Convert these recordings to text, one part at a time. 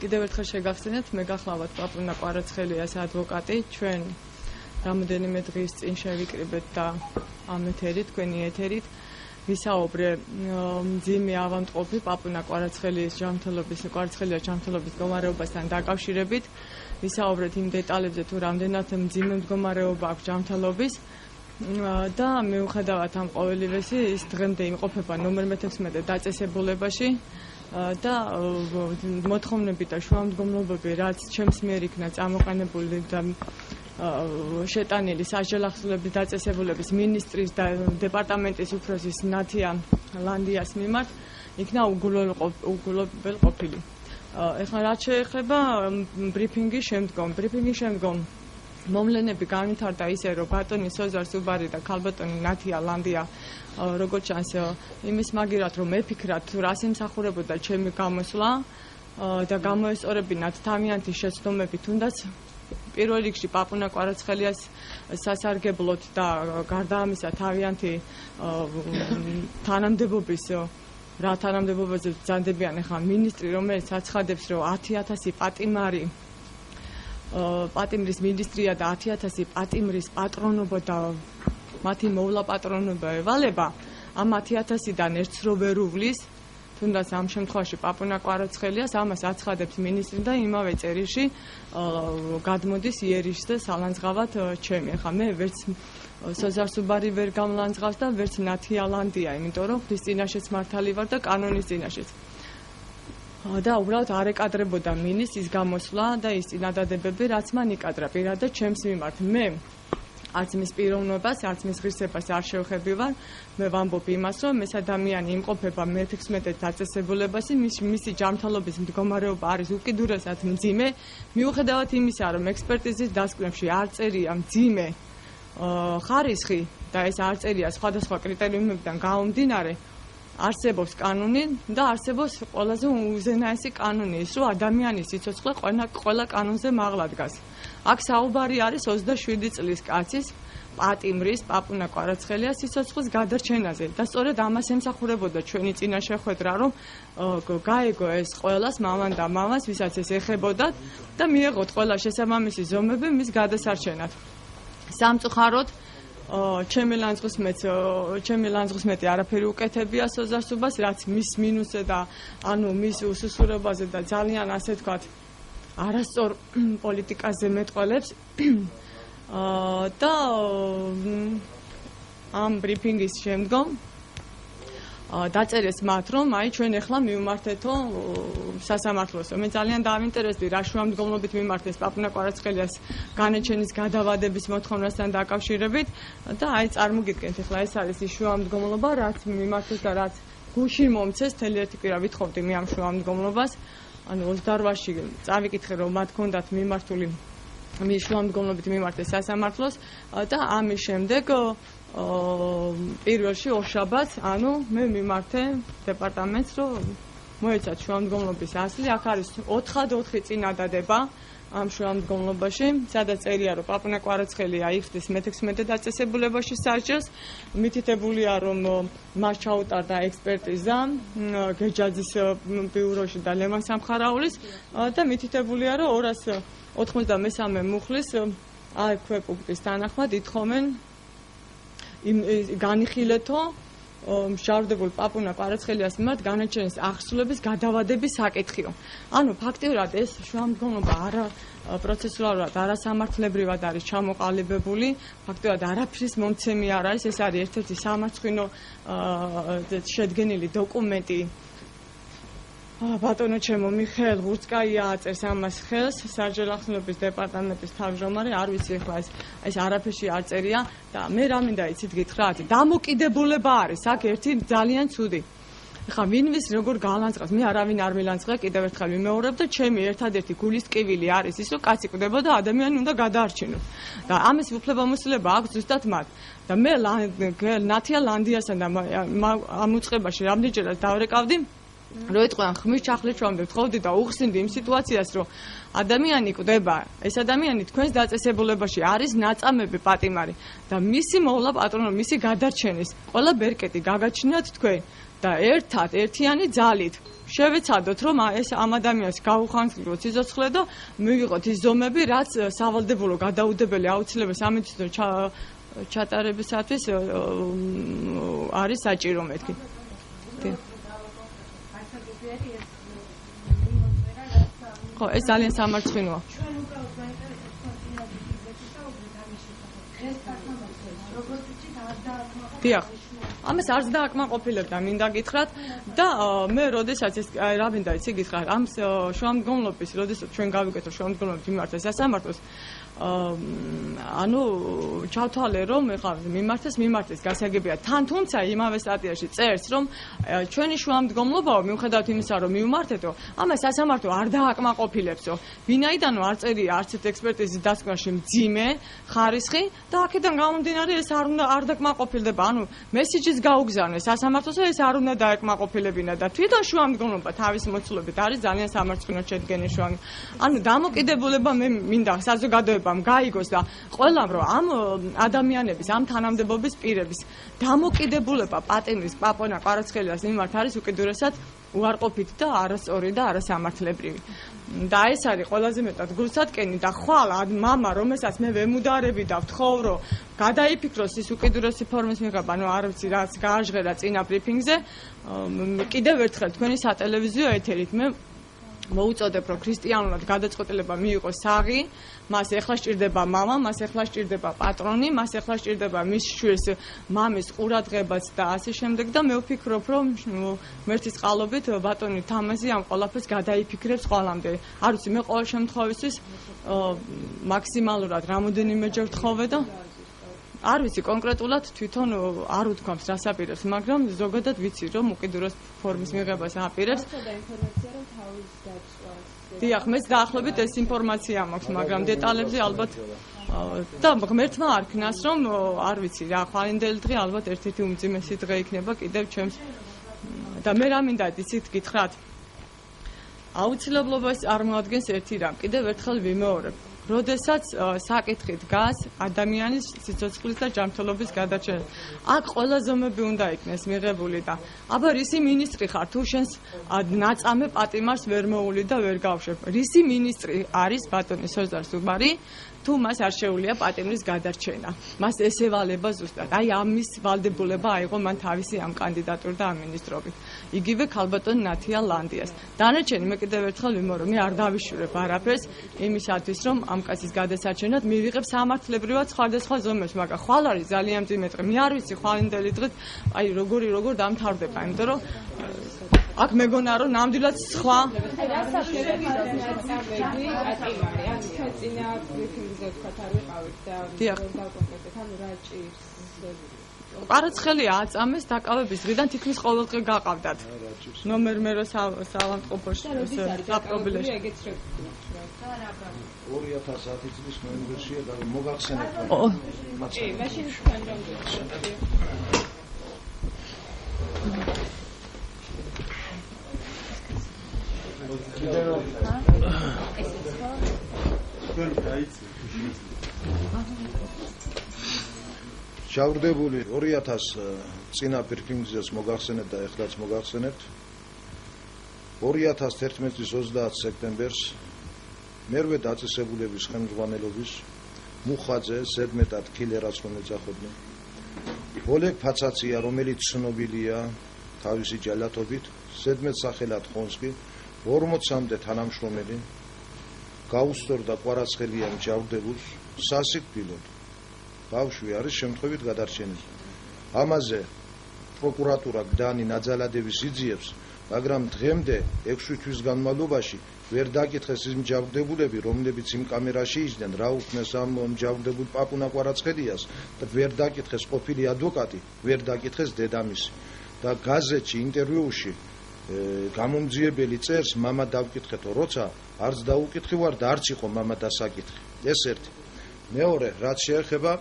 კიდევ ერთხელ შეგახსენებთ, მე გახლავთ პაპუნა კვარაცხელიას ადვოკატი, ჩვენ რამოდენიმე დღის წინ შევიკრიბეთ და ამ ეთერით, თქვენი ეთერით ვისაუბრე მძიმე ავადმყოფი პაპუნა კვარაცხელიას ჯანმრთელობის მდგომარეობასთან დაკავშირებით, ვისაუბრეთ იმ დეტალებზე, თუ რამდენად მძიმე მდგომარეობა აქვს ჯანმრთელობის და მიუხედავად ამ ყოველივესი, ის დღემდე იმყოფება ნომერ 16 დაწესებულებაში და მოთხოვნები და შუამდგომლობები, რაც ჩემს მიერ იქნა წამოყენებული და შეტანილი სასჯელ ახსნილების დაწესებულების მინისტრის და დეპარტამენტის უფროსის ნათია ლანდიას მიმართ, იქნა უგულებელყოფილი. ეხლა რაც შეეხება ბრიფინგის შემდგომ მომლენები განვითარდა ისე, რომ ბატონი სოზარ სუბარი და ქალბატონი ნათია ლანდია როგორც ჩანს იმის მაგირად, რომ მეფიქრათ, თუ რას ემსახურებოდა ჩემი გამოსვლა და გამოესწორებინათ თავიანთი შეცდომები, თუნდაც პირველ რიგში პაპუნა კვარაცხელიას სასარგებლოდ და გარდა ამისა თავიანთი თანამდებობის რა თანამდებობაზე ბრძანდებიან ახლა მინისტრი, რომელიც აცხადებს, რომ 10,000 პატიმრის მინისტრია და 10,000 პატიმრის პატრონობა და მათი მოვლა პატრონობა ევალება, ამ 10,000-დან ერთს რო ვერ უვლის, თუნდაც ამ შემთხვევაში პაპუნა კვარაცხელიას ამას აცხადებს მინისტრი და იმავე წერილში გადმოდის იერიშს და სალანძღავად ჩემი. ახლა მე ვერც სოზარ სუბარი ვერ გამლანძღავს და ვერც ნათია ლანდია, იმიტომ რომ ხის წინაშეც მართალი ვარ და კანონის წინაშეც. და უბრალოდ არ ეკადრებოდა მინისტრის გამოსვლა და ის წინადადებები, რაც მან იკადრა პირადად ჩემს მიმართ. მე არც მის პიროვნებას, არც მის ღირსებას არ შევხებივარ. მე ვამბობ იმას, რომ ეს ადამიანი იმყოფება მე-16 დაწესებულებაში, მისი ჯანმრთელობის მდგომარეობა არის უკიდურესად მძიმე, მიუხედავად იმისა, რომ ექსპერტიზის დასკვნებში არ წერია მძიმე ხარისხი და ეს არ წერია სხვადასხვა კრიტერიუმებიდან გამომდინარე, არსებობს კანონი და არსებობს ყველაზე უზენაესი კანონი, ის რომ ადამიანის სიცოცხლე ყველა კანონზე მაღლა დგას. აქ საუბარი არის 27 წლის კაცის პატიმრის პაპუნა კვარაცხელიას სიცოცხლის გადარჩენაზე და სწორედ ამას ემსახურებოდა ჩვენი წინა შეხვედრა, რომ გაეგო ეს ყველას, მამან და მამას, ვისაც ეს ეხებოდათ და მიეღოთ ყველა შესაბამისი ზომები მის გადასარჩენად. სამწუხაროდ ჩემი ლანძღვის არაფერი უკეთებია სოზარ სუბას, რაც მის მინუსზე და მის უსუსურებაზე და ძალიან ასე ვთქვათ არასწორ პოლიტიკაზე მეტყველებს და ამ ბრიფინგის შემდგომ დაწერეს მათ, რომ ჩვენ ახლა მივმართეთო სასამართლოსო. მე ძალიან დავინტერესდი რა შუამდგომლობით მიმართეს პაპუნა კვარაცხელიას განაჩენის გადავადების მოთხოვნასთან დაკავშირებით და წარმოგიდგენთ, ახლა ეს არის ის შუამდგომლობა, რაც მიმართეს და რაც გუშინ მომცეს, თელი ერთი კვირა ვითხოვდი მე ამ შუამდგომლობას. 28-ში წავიკითხე, რომ მათ ჰქონდათ მიმართული მის შუამდგომლობით მიმართეს სასამართლოს და ამის შემდეგ პირველში ორშაბათს, მე მიმართე დეპარტამენტს, რომ მოეცათ შუამდგომლობის ასლი. აქ არის 4 წინადადება ამ შუამდგომლობაში, სადაც წერია, რომ პაპუნა კვარაცხელია იხდის მე-16 დაწესებულებაში სასჯელს, მითითებულია, რომ მას ჩაუტარდა ექსპერტიზა გეჯაძის ბიუროში და ლევან სამხარაულის და მითითებულია, რომ 293 მუხლის აქვე პუნქტის თანახმად ითხოვენ განიხილეთო მჟავრდებულ პაპუნა კვარაცხელიას მიმართ განაჩენის აღსრულების გადავადების საკითხიო. ფაქტიურად ეს შუამდგომლობა პროცესუალურად არასამართლებრივად არის ჩამოყალიბებული, ფაქტიურად არაფრის მომცემი არ არის, ეს არის ერთ-ერთი სამარცხვინო შედგენილი დოკუმენტი. ბატონო ჩემო მიხეილ ღურცკაია აწერს ამას ხელს, სასჯელ ახსნილების დეპარტამენტის თავმჯდომარე, არ ვიცი ახლა ეს არაფერში არ წერია და მე რა მინდა იცით გითხრათ, დამოკიდებულება არის აქ ერთი ძალიან ცუდი. ახლა ვინვის როგორ განლანძღავს, მე არავინ არ მილანძღა, კიდევ ერთხელ ვიმეორებ და ჩემი ერთადერთი გულის ტკივილი არის ის, რომ კაცი კვდება და ადამიანი უნდა გადაარჩინოს. და ამის უფლებამოსილება აქვს ზუსტად მათ. და მე ნათია ლანდიასთან და ამ უწყებაში რამდენჯერაც დავრეკავდი, რომ ეთქვან ხმის ჩახლეჩვამდე ვთხოვდი და უხსნიდი იმ სიტუაციას, რომ ადამიანი კვდება, ეს ადამიანი თქვენს დაწესებულებაში არის ნაწამები პატიმარი და მისი მოვლა პატრონობა, მისი გადარჩენის ყველა ბერკეტი გაგაჩნიათ თქვენ და ერთიანი ძალით შევეცადოთ, რომ ამ ადამიანს გაუხანძღიროთ სიცოცხლე და მივიღოთ ის ზომები, რაც სავალდებულო გადაუდებელი აუცილებელი სამედიცინო ჩატარებისათვის არის საჭირო მეთქი. ხო, ეს ძალიან სამარცხვინოა. დიახ. ამას არც დააკმაყოფილებდა, მინდა გითხრათ და მე როდესაც ეს რა მინდა იცი გითხრათ, ამ შუამდგომლობის, როდესაც ჩვენ გავიგეთ, რომ შუამდგომლობის მიმართეს სასამართლოს, ანუ ჩავთვალე, რომ ეხლა მიმართეს გასაგებია თან, თუმცა იმავე სტატიაში წერს, რომ ჩვენი შუამდგომლობაა, მიუხედავად იმისა, რომ მივმართეთო, ამას სასამართლო არ დააკმაყოფილებსო. ვინაიდანო არ წერია არც ერთ ექსპერტიზის დასკვნაში მძიმე ხარისხი და აქედან გამომდინარე ეს არ დაკმაყოფილდება. ანუ მესიჯის გაუგზავნეს სასამართლოს, ეს არ უნდა დაეკმაყოფილებინა და თვითონ შუამდგომლობა თავის მოცულობით არის ძალიან სამარცხვინო შედგენის შუა. ანუ დამოკიდებულება მე მინდა საზოგადოებამ გაიგოს და ყველამ რომ ამ ადამიანების, ამ თანამდებობის პირების დამოკიდებულება პატიმრის პაპონა კვარაცხელიას მიმართ არის უკიდურესად უარყოფითი და არასწორი და არასამართლებრივი. და ეს არის ყველაზე მეტად გულსატკენი და ხვალ მამა, რომელსაც მე ვემუდარები და ვთხოვ, რომ გადაიფიქროს ის უკიდურესი ფორმის მიღება, ანუ არ ვიცი რაც გააჟღერა წინა ბრიფინგზე, კიდევ ერთხელ თქვენი სატელევიზიო ეთერით მე მოუწოდებ, რომ ქრისტიანულად გადაწყვეტილება მიიღოს საღი, მას ეხლა სჭირდება მამა, მას ეხლა სჭირდება პატრონი, მას ეხლა სჭირდება მის შვილს მამის ყურადღებაც და ასე შემდეგ და მე ვფიქრობ, რომ მერთის წყალობით ბატონი თამაზი ამ ყველაფერს გადაიფიქრებს ყველამდე. არ ვიცი, მე ყოველ შემთხვევისთვის მაქსიმალურად რამოდენიმეჯერ ვთხოვე და არ ვიცი კონკრეტულად თვითონ არ უთქვამს რას აპირებს, მაგრამ ზოგადად ვიცი, რომ უკიდურეს ფორმის მიღებას აპირებს. დიახ, მეც დაახლოებით ეს ინფორმაცია მაქვს, მაგრამ დეტალებზე ალბათ და ღმერთმა არ ქნას, რომ არ ვიცი რა, ხვალინდელი დღე ალბათ ერთ-ერთი უმძიმესი დღე იქნება კიდევ ჩემს და მე რა მინდა იცით გითხრათ. აუცილებლობას წარმოადგენს ერთი რამ, კიდევ ერთხელ ვიმეორებ. როდესაც საკითხი დგას ადამიანის სიცოცხლის და ჯანმრთელობის გადაჭერა. აქ ყველა ზომები უნდა იქნეს მიღებული და აბა რისი მინისტრი ხარ თუ შენს ნაწამე პატიმარს ვერ მოული და ვერ გავშვებ. რისი მინისტრი არის ბატონი სოზარ ზუბარი? თუ მას არ შეუძლია პატიმრის გადარჩენა. მას ესევალება ზუსტად. აი ამის ვალდებულება აიღო მან თავისი ამ კანდიდატურა და ამ მინისტრობით. იგივე ქალბატონ ნათია ლანდიას. დანარჩენი მე კიდევ ერთხელ ვიმეორებ, მე არ დავიშურებ არაფერს იმისათვის, რომ ამ კაცის გადასარჩენად მივიღებ სამართლებრივად სხვადასხვა ზომებს, მაგრამ ხვალ არის ძალიან მძიმე დღე. მე არ ვიცი ხვალინდელი დღით, აი როგორ დამთავრდება, იმიტომ რომ აქ მეგონა რომ ნამდვილად სხვა კვარაცხელი აწამეს დაკავების დღიდან თითქმის ყოველ დღე გაყავდათ. ნომერ მე რო სავანტყოფოში საპრობილეში 2010 წლის ნოემბერშია და მოგახსენებთ. კი, მაშინ ჩავრდებული 2000 წინა ბრიფინგზეც მოგახსენებთ და ეხლაც მოგახსენებთ. 2011 წლის 30 სექტემბერს მერვე დაწესებულების ხელმძღვანელობის მუხაძე ზედმეტად ქილერაც რომ ეძახოდნენ. ოლეგ ფაცაცია, რომელიც ცნობილია თავისი ჯალათობით, ზედმეტ სახელად ხონსკი 40-მდე თანამშრომელი გაუსწორდა კვარაცხელიამ ჯავდებულს სასიკვდილოდ. ბავშვი არის შემთხვევით გადარჩენილი. ამაზე პროკურატურა გდანი ნაძალადების იძიებს, მაგრამ დღემდე 6 თვის განმავლობაში ვერ დაკითხეს ის ჯავდებულები, რომლებიც იმ კამერაში იჯდნენ, რა უხმეს ამ ჯავდებულ პაპუნა კვარაცხელიას და ვერ დაკითხეს ყოფილი ადვოკატი, ვერ დაკითხეს დედამისი. და გაზეთში ინტერვიუში გამომძიებელი წერს, მამა დავკითხეთო, როცა არც დაუკითხი ვარ და არც იყო მამა დასაკითხი. ეს ერთი. მეორე, რაც შეეხება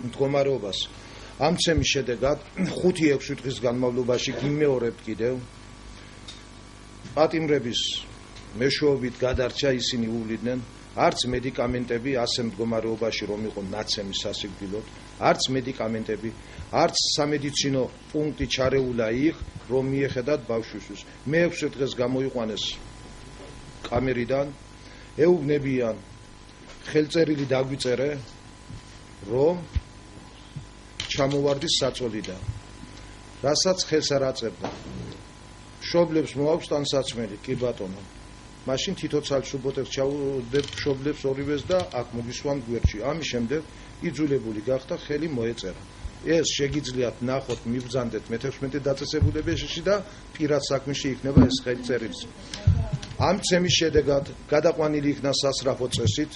მდგომარეობას. ამცემის შედეგად 5-6 დღის განმავლობაში გიმეორებთ კიდევ პატიმრების მეშვეობით გადარჩა, ისინი უვლიდნენ არც მედიკამენტები ასე მდგომარეობაში რომ იყო ნაცემი სასიკვდილოდ, არც მედიკამენტები, არც სამედიცინო პუნქტი ჩარეულა იქ, რომ მიეხედათ ბავშვისთვის. მე-6 დღეს გამოიყვანეს კამერიდან, ეუბნებიან ხელწერილი დაგვიწერე, რომ ჩამოვარდის საწოლიდან. რასაც ხელს არ აწევდა. მშობლებს მოაქვს ტანსაცმელი, კი ბატონო. მაშინ თითო ცალშუბოთებს ჩაუდებ მშობლებს ორივეს და აქ მოგისვამთ გვერდში. ამის შემდეგ იძულებული გახდა ხელი მოეწერა. ეს შეგიძლიათ ნახოთ, მიბრძანდეთ მე-16 დაწესებულებაში და პირად საქმეში იქნება ეს ხელწერილი. ამ ცემის შედეგად გადაყვანილი იქნა სასწრაფო წესით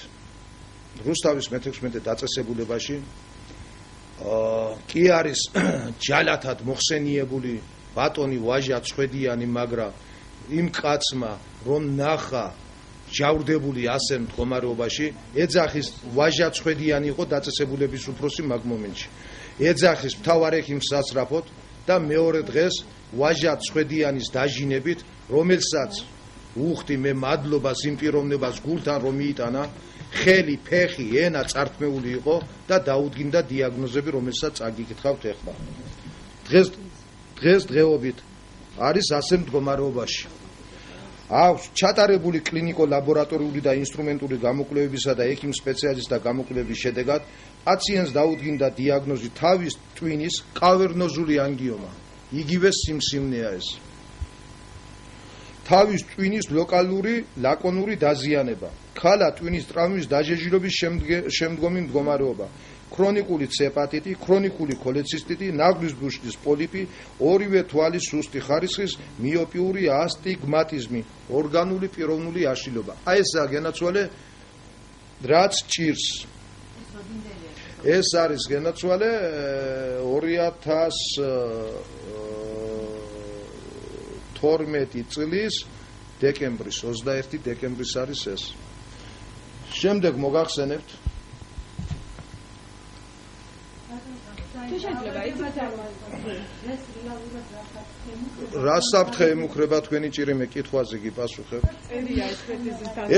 რუსთავის მე-16 დაწესებულებაში კი არის ჯალათად მოხსენიებული ბატონი ვაჟა წვედიანი, მაგრამ იმ კაცმა რომ ნახა ჯავრდებული ასე მდგომარეობაში, ეძახის ვაჟა წვედიანი იყო დაწესებულების უფროსი მაგ მომენტში. ეძახის მთავარ ექიმს სასწრაფოდ და მეორე დღეს ვაჟა წვედიანის დაჟინებით, რომელსაც უხდი მე მადლობას იმ პიროვნებას გულთან რომ მიიტანა, ხელი, ფეხი, ენა წართმეული იყო და დაუდგინდა დიაგნოზები, რომელსაც წაგიკითხავთ ახლა. დღეს დღეობით არის ასე მდგომარეობაში. აქვს ჩატარებული კლინიკო-ლაბორატორიული და ინსტრუმენტული გამოკვლევებისა და ექიმ სპეციალისტთა გამოკვლევების შედეგად პაციენტს დაუდგინდა დიაგნოზი თავის ტვინის კავერნოზული ანგიომა. იგივე სიმსივნეა ეს. თავის ტვინის ლოკალური ლაკონური დაზიანება, ქალა ტვინის ტრამვის დაჟეჟილობის შემდგომი მდგომარეობა, ქრონიკული ჰეპატიტი, ქრონიკული ქოლეცისტიტი, ნაღვლის ბუშტის პოლიპი, ორივე თვალის სუსტი ხარისხის მიოპიური ასტიგმატიზმი, ორგანული პიროვნული აშლილობა. აი ესაა გენაცვალე, რაც ჭირს. ეს არის გენაცვალე 2012 წლის დეკემბრის 21 დეკემბრის არის ეს. შემდეგ მოგახსენებთ რა საფრთხე ემუქრება თქვენი ჭირიმე კითხვაზე კი პასუხებ.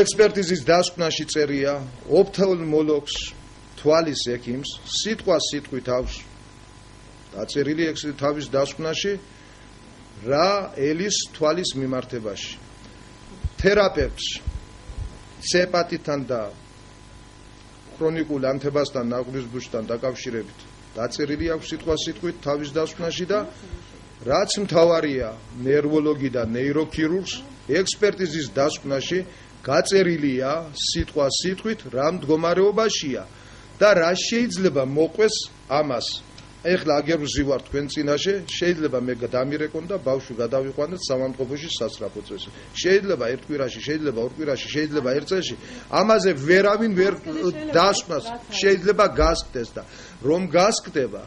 ექსპერტიზის დასკვნაში წერია ოფთალმოლოგს თვალის ექიმს სიტყვა სიტყვით აქვს დაწერილი თავის დასკვნაში რა ელის თვალის მიმართებაში. თერაპევტს ჰეპატიტთან და ქრონიკულ ანთებასთან ნაღვლის ბუშტთან დაკავშირებით დაწერილი აქვს სიტყვა სიტყვით თავის დასკვნაში და რაც მთავარია ნერვოლოგი და ნეიროქირურგს ექსპერტიზის დასკვნაში გაწერილია სიტყვა სიტყვით რა მდგომარეობაშია და რა შეიძლება მოყვეს ამას. ეხლა აგერ ვზივარ თქვენ წინაშე, შეიძლება მე დამირეკონ და ბავშვი გადავიყვანოთ სამამტყოფოში სასწრაფო წესი. შეიძლება ერთ კვირაში, შეიძლება ორ კვირაში, შეიძლება ერთ წელში. ამაზე ვერავინ ვერ დასკვნას შეიძლება გასკდეს და რომ გასკდება,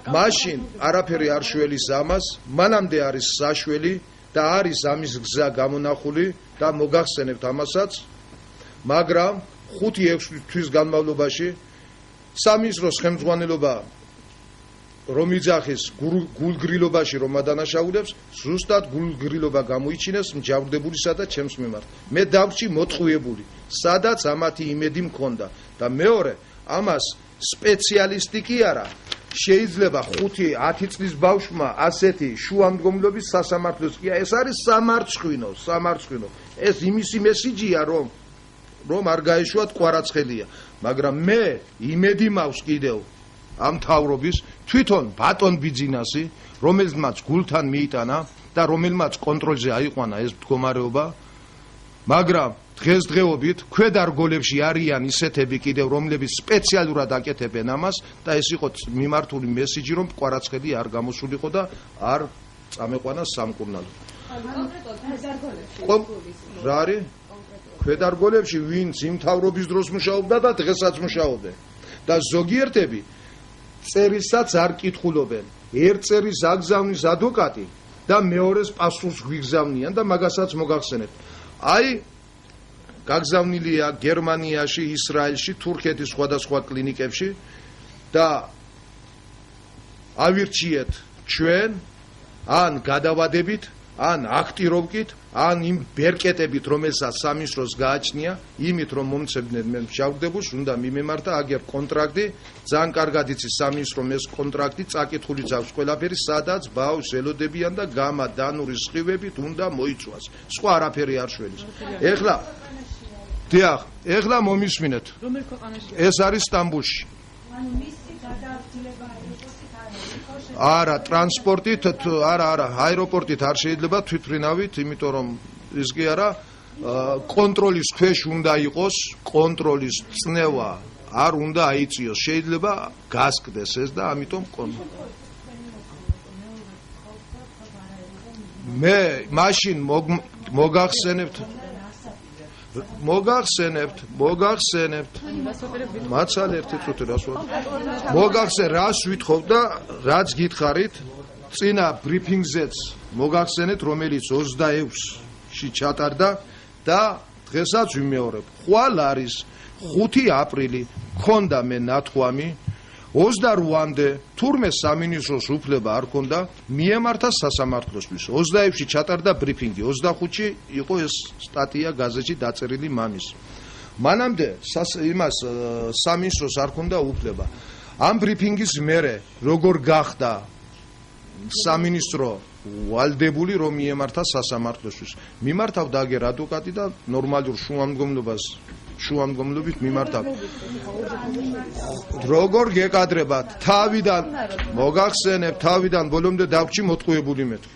მაშინ არაფერი არ შველის ამას, მანამდე არის საშველი და არის ამის გზა გამონახული და მოგახსენებთ ამასაც, მაგრამ 5-6 თვის განმავლობაში სამინისტროს ხელმძღვანელობა რომ იძახის გულგრილობაში რომ ადანაშაულებს, ზუსტად გულგრილობა გამოიჩინეს მჯავრდებულისა და ჩემს მიმართ. მე დავრჩი მოტყუებული, სადაც ამათი იმედი მქონდა და მეორე, ამას სპეციალისტი კი არა, შეიძლება 5-10 წლის ბავშვმა ასეთი შუამდგომლობის სასამართლოს კი ეს არის სამარცხვინო. ეს იმისი მესიჯია რომ არ გაეშვათ კვარაცხელია, მაგრამ მე იმედი მაქვს კიდევ ამ მთავრობის თვითონ ბატონ ბიძინასი, რომელმაც გულთან მიიტანა და რომელმაც კონტროლზე აიყვანა ეს მდგომარეობა, მაგრამ დღესდღეობით ქვედარგოლებში არიან ისეთები კიდევ, რომლებიც სპეციალურად აკეთებენ ამას და ეს იყო მიმართული მესიჯი, რომ კვარაცხელი არ გამოსულიყო და არ წამეყვანა სამკურნალო. რა არის? ქვედარგოლებში ვინც იმ მთავრობის დროს მუშაობდა და დღესაც მუშაობენ და ზოგიერთები წერისაც არ კითხულობენ. ერთ წერის აგზავნის ადვოკატი და მეორეს პასუხს გვიგზავნიან და მაგასაც მოგახსენებთ. აი გაგზავნილია გერმანიაში, ისრაელში, თურქეთის სხვადასხვა კლინიკებში და ავირჩიეთ ჩვენ ან გადავადებით ან აქტირობკით, ან იმ ბერკეტებით, რომელსაც სამინისტროს გააჩნია, იმით რომ მომცემდნენ მე მშავდებულს, უნდა მიმემართა აგერ კონტრაქტი, ძალიან კარგად იცის სამინისტრომ ეს კონტრაქტი, წაკითხული აქვს ყველაფერი, სადაც ბავშვს ელოდებიან და გამა დანური სხივებით უნდა მოიცვას. სხვა არაფერი არ შველის. ეხლა მომისმინეთ. რომელ ქვეყანაში? ეს არის სტამბულში. არა, ტრანსპორტით, არა, აეროპორტით არ შეიძლება თვითმფრინავით, იმიტომ რომ ის კი არა, კონტროლის ქვეშ უნდა იყოს, კონტროლის წნევა არ უნდა აიწიოს, შეიძლება გასკდეს ეს და ამიტომ მე მაშინ მოგახსენებთ მაცალ ერთი წუთი რას რას ვითხოვ და რაც გითხარით წინა ბრიფინგზეც მოგახსენეთ რომელიც 26-ში ჩატარდა და დღესაც ვიმეორებ ხვალ არის 5 აპრილი ქონდა მე ნათქვამი 28-მდე თურმე სამინისტროს უფლება არ ქონდა მიემართა სასამართლოსთვის 26-ში ჩატარდა ბრიფინგი 25-ში იყო ეს სტატია გაზეთში დაწერილი მამის მანამდე იმას სამინისტროს არ ქონდა უფლება ამ ბრიფინგის მერე როგორ გახდა სამინისტრო ვალდებული რომ მიემართა სასამართლოსთვის მიმართავდა აგერ ადვოკატი და ნორმალურ შუამდგომლობით მიმართავ როგორ გეკადრებათ თავიდან მოგახსენებ თავიდან ბოლომდე დავჭი მოტყუებული მეთქი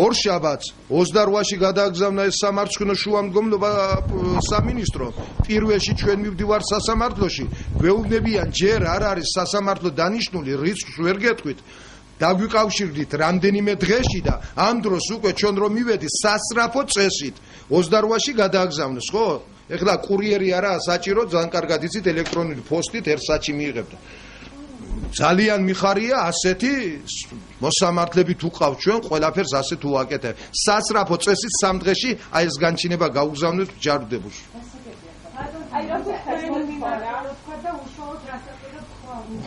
ორშაბათს 28-ში გადააგზავნა ეს სამარცხინო შუამდგომლობა სამინისტრო პირველში ჩვენ მივდივართ სასამართლოში გვეუბნებიან ჯერ არ არის სასამართლო დანიშნული რიცხვს ვერ გეტყვით დაგვიკავშირდით რამდენიმე დღეში და ამ დროს უკვე ჩვენ რომ მივედი სასწრაფო წესით 28-ში გადააგზავნეს ხო ეხლა კურიერი არაა საჭირო ძალიან კარგად იცით ელექტრონული პოსტით ერთ საათში მიიღებდა ძალიან მიხარია ასეთი მოსამართლებით უყავთ ჩვენ ყველაფერს ასეთ უაკეთებ სასწრაფო წესით 3 დღეში აი ეს განჩინება გაუგზავნეთ ჯარდებულს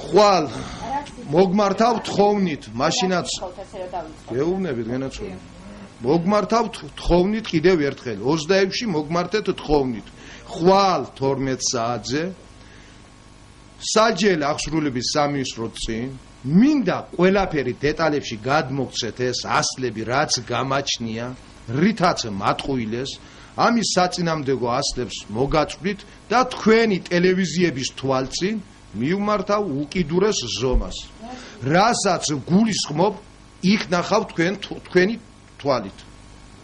ხვალ მოგმართავ თხოვნით მაშინაც გეუბნებით გენაცვლები მოგმართავ თხოვნით კიდევ ერთხელ 26-ში მოგმართეთ თხოვნით ხვალ 12 საათზე საჯელ აღსრულების სამინისტრო წინ მინდა ყველაფერი დეტალებში გადმოგცეთ ეს ასლები რაც გამაჩნია რითაც მატყუილეს ამის საწინამდეგო ასლებს მოგაწვდით და თქვენი ტელევიზიების თვალწინ მივმართავ უკიდურეს ზომას რასაც გულისხმობ იქ ნახავ თქვენი თვალით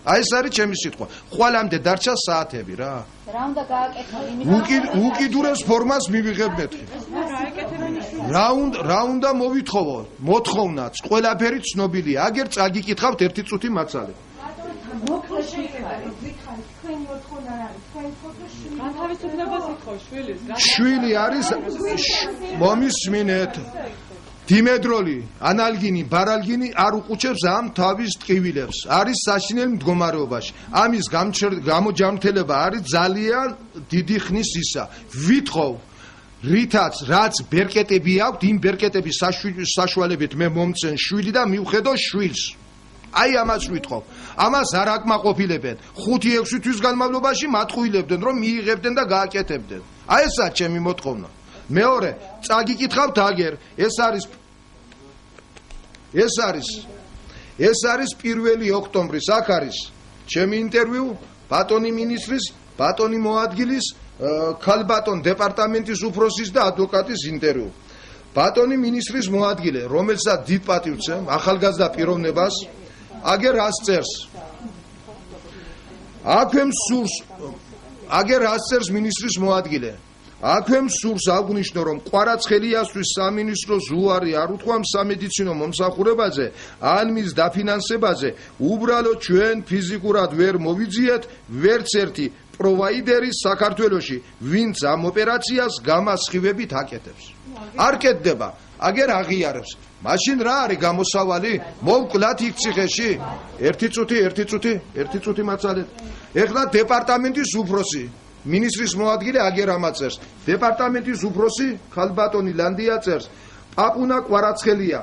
აი ეს არის ჩემი სიტყვა ხვალამდე დარჩა საათები რა უნდა გააკეთო უკიდურეს ფორმას მივიღებ მეთქი რა უნდა მოვითხოვო მოთხოვნაც ყველაფერი ცნობილია აგერ წაგიკითხავთ ერთი წუთი მაცალე შვილი არის მომისმინეთ დიმედროლი, ანალგინი, ბარალგინი არ უყუჩებს ამ თავის ტყივილებს. არის საშინელ მდგომარეობაში. ამის გამოჯამრთელება არის ძალიან დიდი ხნის ისა. ვითხოვ რითაც რაც ბერკეტები აქვთ, იმ ბერკეტების საშუალებით მე მომცენ შვილი და მივხედო შვილს. აი ამას ვითხოვ. ამას არ აკმაყოფილებენ. 5-6 თვის განმავლობაში მატყუილებდნენ, რომ მიიღებდნენ და გააკეთებდნენ. აი ესაა ჩემი მოთხოვნა. მეორე, წაგიკითხავთ აგერ, ეს არის 1 ოქტომბრის, აქ არის ჩემი ინტერვიუ, ბატონი მინისტრის, ბატონი მოადგილის, ქალბატონ დეპარტამენტის უფროსის და ადვოკატის ინტერვიუ. ბატონი მინისტრის მოადგილე, რომელსაც დიდ პატივს ახალგაზრდა პიროვნებას, აგერ რას წერს? აგერ რას წერს მინისტრის მოადგილე? აქვე მსურს აღნიშნო რომ ყვარაცხელიასთვის სამინისტროს უარი არ უთქვამს სამედიცინო მომსახურებაზე ან მის დაფინანსებაზე უბრალოდ ჩვენ ფიზიკურად ვერ მოვიძიეთ ვერც ერთი პროვაიდერი საქართველოში ვინც ამ ოპერაციას გამასხივებით აკეთებს არ კეთდება აგერ აღიარებს მაშინ რა არის გამოსავალი მოვკლათ იქ ციხეში ერთი წუთი მაცალეთ ეხლა დეპარტამენტის უფროსი მინისტრის მოადგილე აგერ ამაწერს დეპარტამენტის უფროსი ქალბატონი ლანდია წერს პაპუნა ყვარაცხელია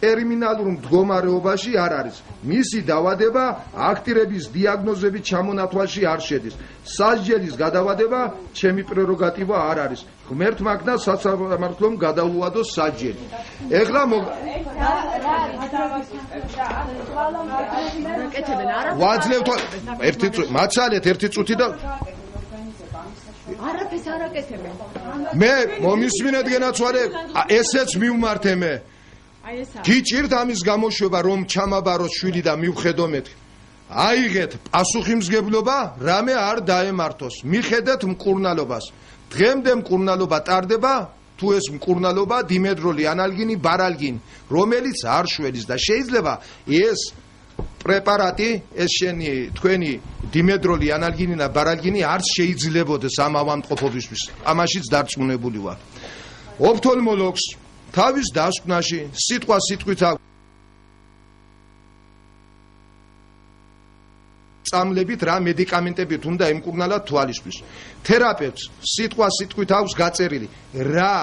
ტერმინალურ მდგომარეობაში არ არის. მისი დაავადება აქტირების დიაგნოზებით ჩამონათვალში არ შედის. სასჯელის გადავადება ჩემი პრეროგატივა არ არის. ღმერთმა აქნა სასამართლომ გადაუვადოს სასჯელი. ეხლა ვაძლევთ ერთი მაცალეთ ერთი წუთი და არაფერს არ აკეთებენ. მე მომისმინეთ გენაცვალე ესეც მივმართე მე. გიჭირთ ამის გამოშვება რომ ჩამაბაროს შვილი და მივხედო მეთქი. აიღეთ პასუხისმგებლობა, რამე არ დაემართოს. მიხედეთ მკურნალობას. დღემდე მკურნალობა ტარდება, თუ ეს მკურნალობა დიმედროლი ანალგინი ბარალგინი, რომელიც არ შველის და შეიძლება ეს პრეპარატი, ეს თქვენი დიმედროლი ანალგინი და ბარალგინი არ შეიძლებოდეს ამ ავადმყოფობისთვის. ამაშიც დარწმუნებული ვარ. ოფთალმოლოგს თავის დასკვნაში სიტყვა სიტყვით წამლებით რა მედიკამენტებით უნდა ემკურნალა თვალისთვის. თერაპევტს სიტყვა სიტყვით აქვს გაწერილი რა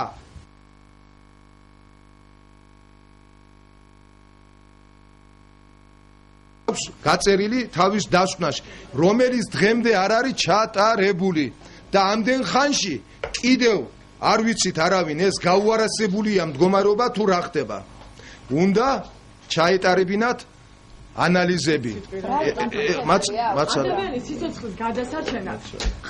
გაწერილი თავის დასკვნაში, რომელიც დღემდე არ არის ჩატარებული და ამდენ ხანში კიდევ არ ვიცით არავინ ეს გაუარესებულია მდგომარეობა თუ რა ხდება. უნდა ჩაეტარებინათ ანალიზები. ადამიანის სიცოცხლის გადასარჩენად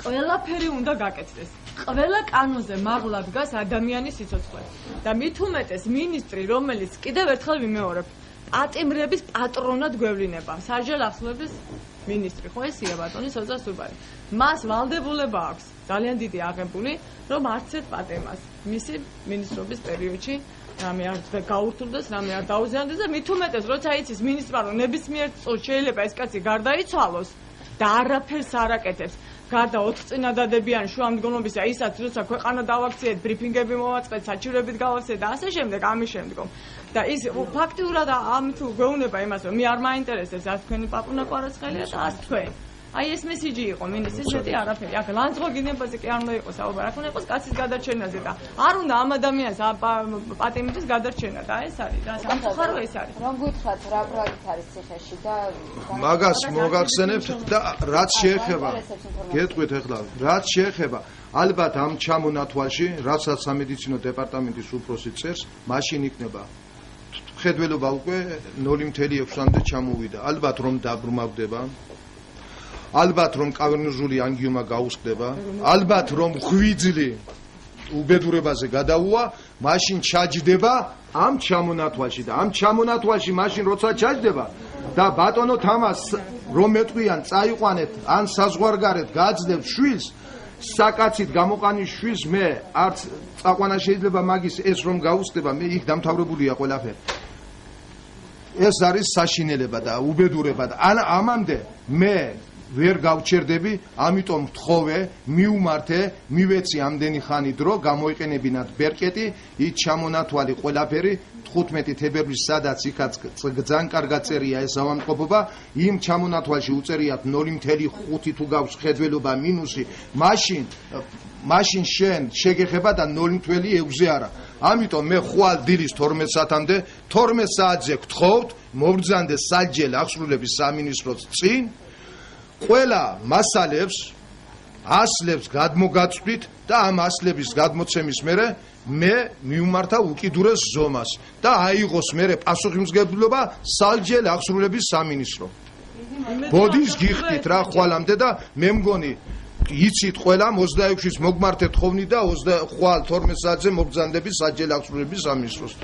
ყველაფერი უნდა გაკეთდეს. ყველა კანონზე მაღლა დგას ადამიანის სიცოცხლე. და მით უმეტეს მინისტრი, რომელიც კიდევ ერთხელ ვიმეორებ, პატიმრების პატრონად გვევლინება. სასჯელ ახსნების მინისტრი, ხო ესია ბატონი სოძა სუბარი. მას ვალდებულება აქვს ძალიან დიდი აღებული, რომ არც ერთ პატიმრას მისი მინისტრობის პერიოდში რამე არ გაურთულდეს, რამე არ დაუზიანდეს და მით უმეტეს, როცა იცის მინისტრმა, რომ ნებისმიერ წუთში შეიძლება ეს კაცი გარდაიცვალოს და არაფერს არ აკეთებს. გარდა 4 წინადადებიან შუამდგომლობისა, ისაც როცა ქვეყანა დავაქციეთ, ბრიფინგები მოვაწყეთ, საჩივრებით გავაქციეთ და ასე შემდეგ, ამის შემდგომ. და ის ფაქტიურად ამ თუ გვეუბნება იმას, რომ მე არ მაინტერესებს ას თქვენი პაპუნა კვარაცხელია და ას თქვენ. აი ეს მესიჯი იყო მინისტრის მეტი არაფერი. აქ ლანძღოგინებაზე კი არ უნდა იყოს საუბარი, აქ უნდა იყოს კაცის გადარჩენაზე და არ უნდა ამ ადამიანს პატიმრის გადარჩენა და ეს არის და სამწუხარო ეს არის. რომ გითხრათ რა პროექტი არის ციხეში და მაგას მოგახსენებთ და რაც შეეხება გეტყვით ახლა რაც შეეხება ალბათ ამ ჩამონათვალში რასაც სამედიცინო დეპარტამენტის უფროსი წერს მაშინ იქნება ხედველობა უკვე 0.6-მდე ჩამოვიდა. ალბათ რომ დაბრმავდება, ალბათ რომ კავერნოზული ანგიომა გაუსხდება, ალბათ რომ ღვიძლი უბედურებაზე გადაუვა, მაშინ ჩაჯდება ამ ჩამონათვალში და ამ ჩამონათვალში მაშინ როცა ჩაჯდება და ბატონო თამას რომ მეტყვიან წაიყვანეთ ან საზღვარგარეთ გააძლევთ შვილს, საკაცით გამოყანის შვილს მე არც წაყვანა შეიძლება მაგის ეს რომ გაუსხდება, მე იქ დამთავრებულია ყველაფერი. ეს არის საშინელება და უბედურება და ამამდე მე ვერ გავჩერდები, ამიტომ ვთხოვე, მივმართე, მივეცი ამდენი ხანი დრო, გამოიყენებინათ ბერკეტი, იქ ჩამონათვალი ყველაფერი, 15 თებერვლის სადაც იქაც ძალიან კარგად წერია ეს ავადმყოფობა, იმ ჩამონათვალში უწერიათ 0.5 თუ გავს ხედველობა მინუსი, მაშინ შენ შეგეხება და 0.6-ზე არა. ამიტომ მე ხვალ დილის 12 საათამდე 12 საათზე გთხოვთ, მობრძანდე სასჯელი აღსრულების სამინისტროს წინ ყველა მასალებს ასლებს გადმოგაწვით და ამ ასლების გადმოცემის მერე მე მივმართა უკიდურეს ზომას და აიღოს მერე პასუხისმგებლობა სასჯელი აღსრულების სამინისტრო. ბოდის გიხდით რა ხვალამდე და მე მგონი იცით ყველამ 26-ის მოგმართეთ ხოვნი და 20 ხვალ 12 საათზე მობრძანდები სასჯელი აღსრულების სამინისტროს.